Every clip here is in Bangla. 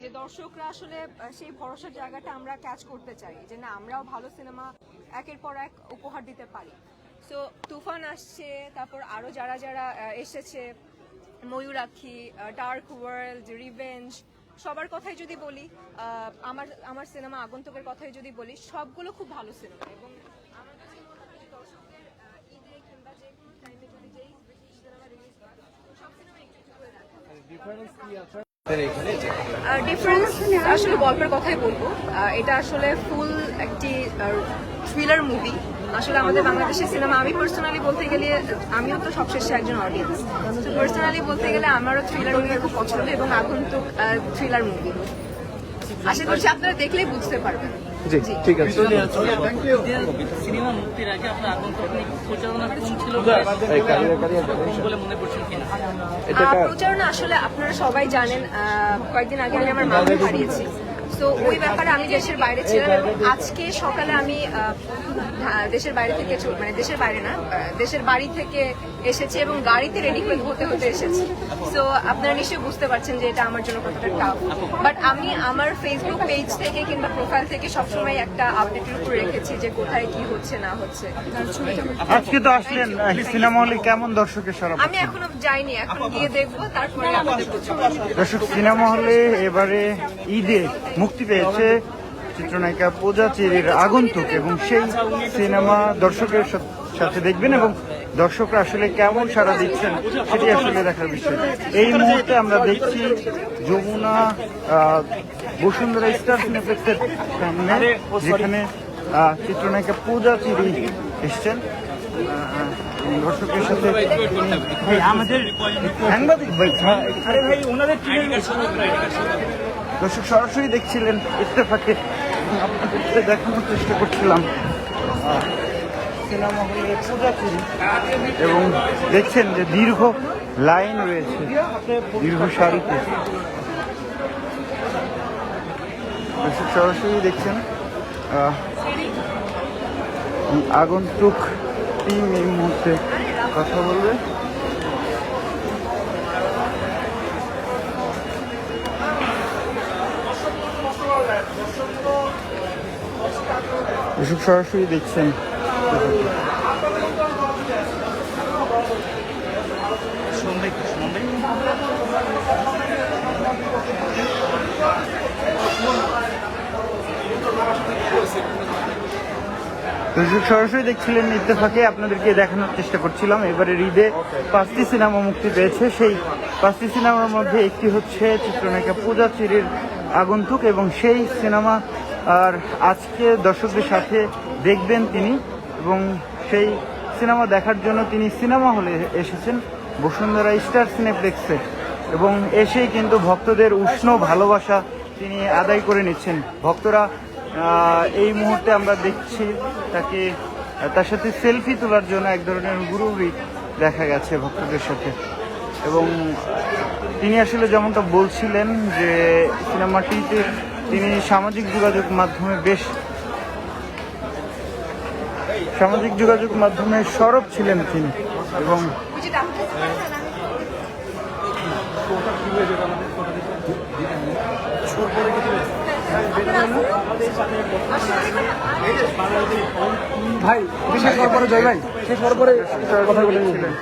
যে দর্শকরা আসলে সেই ভরসার জায়গাটা আমরা ক্যাচ করতে চাই, যে না আমরাও ভালো সিনেমা একের পর এক উপহার দিতে পারি। সো তুফান আসছে, তারপর আরো যারা যারা এসেছে, ময়ূরাক্ষী, ডার্ক ওয়ার্ল্ড, রিভেঞ্জ, সবার কথাই যদি বলি, আমার সিনেমা আগন্তুকের কথাই যদি বলি, সবগুলো খুব ভালো সিনেমা। এবং আমার কাছে মনে হয় যে দর্শকদের ঈদে কিংবা যে কোনো টাইমে যদি যেই সিনেমা রিলিজ হয়, সব সিনেমা একটু করে দেখা। ডিফারেন্স আসলে গল্পের কথাই বলবো। এটা আসলে ফুল একটি থ্রিলার মুভি। আসলে আমাদের বাংলাদেশের সিনেমা, আমি পার্সোনালি বলতে গেলে, আমিও তো সবশেষে একজন অডিয়েন্স, তো পার্সোনালি বলতে গেলে আমারও থ্রিলার মুভি খুব পছন্দ এবং আগন্তুক থ্রিলার মুভি। আশা করছি আপনারা দেখলেই বুঝতে পারবেন। জি, ঠিক আছে। সিনেমা মুক্তির আগে আপনার আগন্তুক প্রচারণা কোন ছিল বলে মনে করছেন কিনা? প্রচারণা আসলে আপনারা সবাই জানেন, কয়েকদিন আগে আমি আমার মাকে হারিয়েছি। তো ওই ব্যাপারে আমি দেশের বাইরে ছিলাম এবং আজকে সকালে আমি দেশের বাইরে থেকে, মানে দেশের বাইরে না, দেশের বাড়ি থেকে এসেছি এবং গাড়িতে রেডি হতে হতে এসেছি। তো আপনারা নিশ্চয়ই বুঝতে পারছেন যে এটা আমার জন্য কতটা টাফ। বাট আমি আমার ফেসবুক পেজ থেকে কিংবা প্রোফাইল থেকে সবসময় একটা আপডেটের উপর রেখেছি যে কোথায় কি হচ্ছে না হচ্ছে। আজকে তো আসলেন সিনেমা হলে, কেমন দর্শকের সাড়া? আমি এখনো যাইনি, এখন গিয়ে দেখবো, তারপরে আমাদের দর্শক, সিনেমা হলে এবারে ঈদে মুক্তি পেয়েছে চিত্রনায়িকা পূজা চেরির আগন্তুক, এবং সেই সিনেমা দর্শকের সাথে দেখবেন এবং দর্শকরা আসলে কেমন সাড়া দিচ্ছেন সেটি আসলে দেখার বিষয়। এই মুহূর্তে আমরা দেখছি যমুনা বসুন্ধরা স্টার সিনেপ্লেক্সের সামনে, যেখানে চিত্রনায়িকা পূজা চেরি এসছেন দর্শকের সাথে। আমাদের সাংবাদিক ভাই, দর্শক সরাসরি দেখছিলেন ইত্তেফাকে, আপনাদেরকে দেখানোর চেষ্টা করছিলাম সিনেমা হলে পূজা চেরি, এবং দেখছেন যে দীর্ঘ লাইন রয়েছে, দীর্ঘ সারিতে। দর্শক সরাসরি দেখছেন আগন্তুক টিম এই মুহূর্তে কথা বলবে। দর্শক সরাসরি দেখছেন দর্শক সরাসরি দেখছিলেন ইত্তেফাকে, আপনাদেরকে দেখানোর চেষ্টা করছিলাম। এবারে ঈদে 5টি সিনেমা মুক্তি পেয়েছে, সেই 5টি সিনেমার মধ্যে একটি হচ্ছে চিত্রনায়িকা পূজা চেরির আগন্তুক, এবং সেই সিনেমা আর আজকে দর্শকদের সাথে দেখবেন তিনি, এবং সেই সিনেমা দেখার জন্য তিনি সিনেমা হলে এসেছেন বসুন্ধরা স্টার সিনেপ্লেক্সে, এবং এসেই কিন্তু ভক্তদের উষ্ণ ভালোবাসা তিনি আদায় করে নিচ্ছেন। ভক্তরা এই মুহূর্তে আমরা দেখছি তাকে, তার সাথে সেলফি তোলার জন্য এক ধরনের গ্রুপই দেখা গেছে ভক্তদের সাথে। এবং তিনি আসলে যেমনটা বলছিলেন যে সিনেমাটিতে তিনি সামাজিক যোগাযোগ মাধ্যমে সরব ছিলেন তিনি, এবং ভাই শেষ হওয়ার পরে জয় ভাই শেষ হওয়ার পরে কথা বলেছিলেন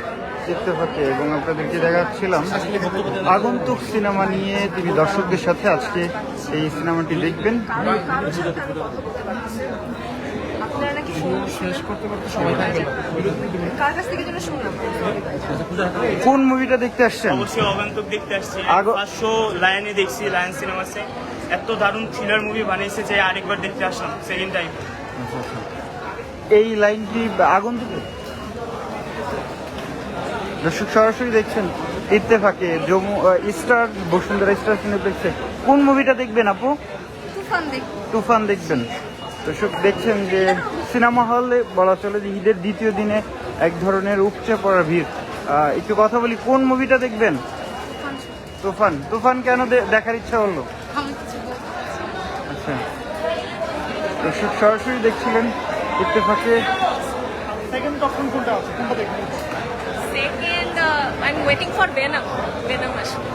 ইত্তেফাকে, এবং আপনাদেরকে দেখাচ্ছিলাম আগন্তুক সিনেমা নিয়ে তিনি দর্শকদের সাথে আজকে এই সিনেমাটি দেখবেন। কোন মুভিটা দেখতে আসছেন? অবশ্যই আগন্তুক দেখতে আসছি। 500 লায়নে দেখছি, লায়ন সিনেমাসে এত দারুণ থ্রিলার মুভি বানিয়েছে যে আরেকবার দেখতে আসলাম, সেকেন্ড টাইম। এই লাইনটি আগন্তুকে দর্শক সরাসরি দেখছেন ইত্তেফাকে বসুন্ধরা স্টার সিনেপ্লেক্সে। কোন মুভিটা দেখবেন আপু? তুফান দেখবেন। দর্শক দেখছেন যে সিনেমা হলে বলা চলে যে ঈদের দ্বিতীয় দিনে এক ধরনের উপচে পড়ার ভিড়। একটু কথা বলি, কোন মুভিটা দেখবেন? তুফান। তুফান কেন দেখার ইচ্ছা হলো? আচ্ছা, দর্শক সরাসরি দেখছিলেন ইত্তেফাকে। সেকেন্ড অপশন কোনটা আছে, কোনটা দেখবেন? Second, I'm waiting for Venom. Venom আসবে।